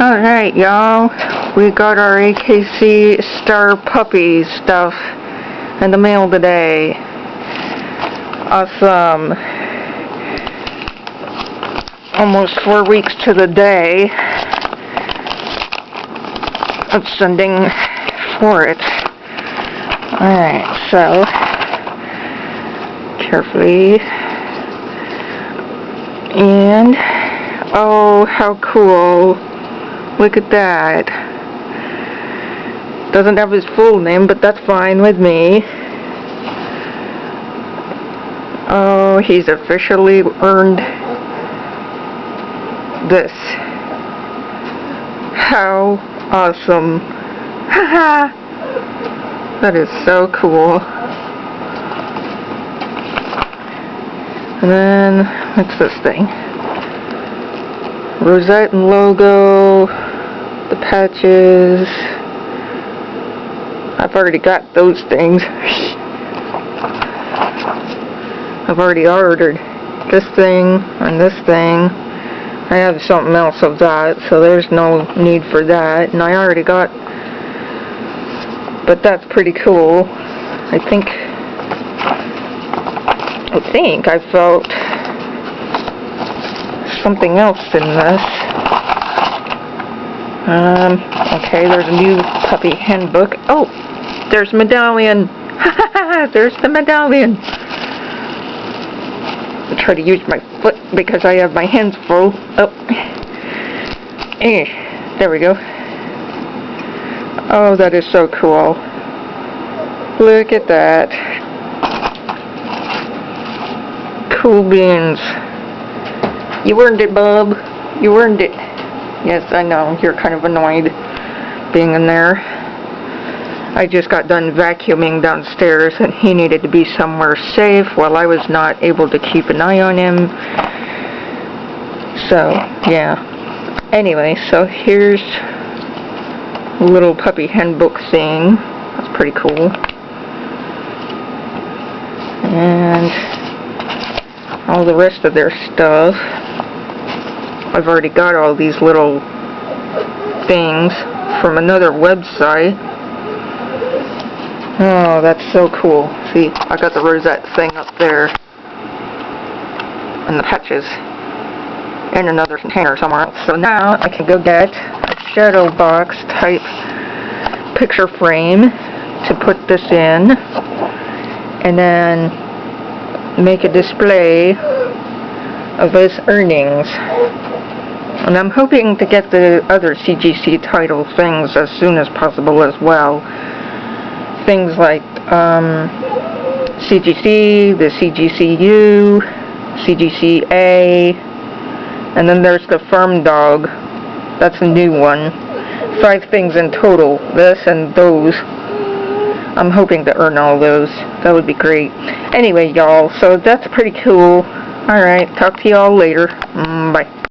Alright, y'all. We got our AKC Star Puppy stuff in the mail today. Awesome. Almost 4 weeks to the day of sending for it. Alright, so carefully. And oh, how cool. Look at that. Doesn't have his full name, but that's fine with me. Oh, he's officially earned this. How awesome. Haha. That is so cool. And then, what's this thing? Rosette and logo, the patches. I've already got those things. I've already ordered this thing and this thing. I have something else of that, so there's no need for that. And I already got, but that's pretty cool. I think I felt something else in this. Okay, there's a new puppy handbook. Oh, there's a medallion. There's the medallion. I try to use my foot because I have my hands full. Oh, there we go. Oh, that is so cool. Look at that. Cool beans. You earned it, bub. You earned it. Yes, I know. You're kind of annoyed being in there. I just got done vacuuming downstairs and he needed to be somewhere safe while I was not able to keep an eye on him. So, yeah. Anyway, so here's a little puppy handbook thing. That's pretty cool. And all the rest of their stuff. I've already got all these little things from another website. Oh, that's so cool. See, I got the rosette thing up there. And the patches. In another container somewhere else. So now I can go get a shadowbox type picture frame to put this in. And then make a display of his earnings. And I'm hoping to get the other CGC title things as soon as possible as well. Things like CGC, the CGCU, CGCA, and then there's the farm dog. That's a new one. 5 things in total. This and those. I'm hoping to earn all those. That would be great. Anyway, y'all, so that's pretty cool. Alright, talk to y'all later. Bye.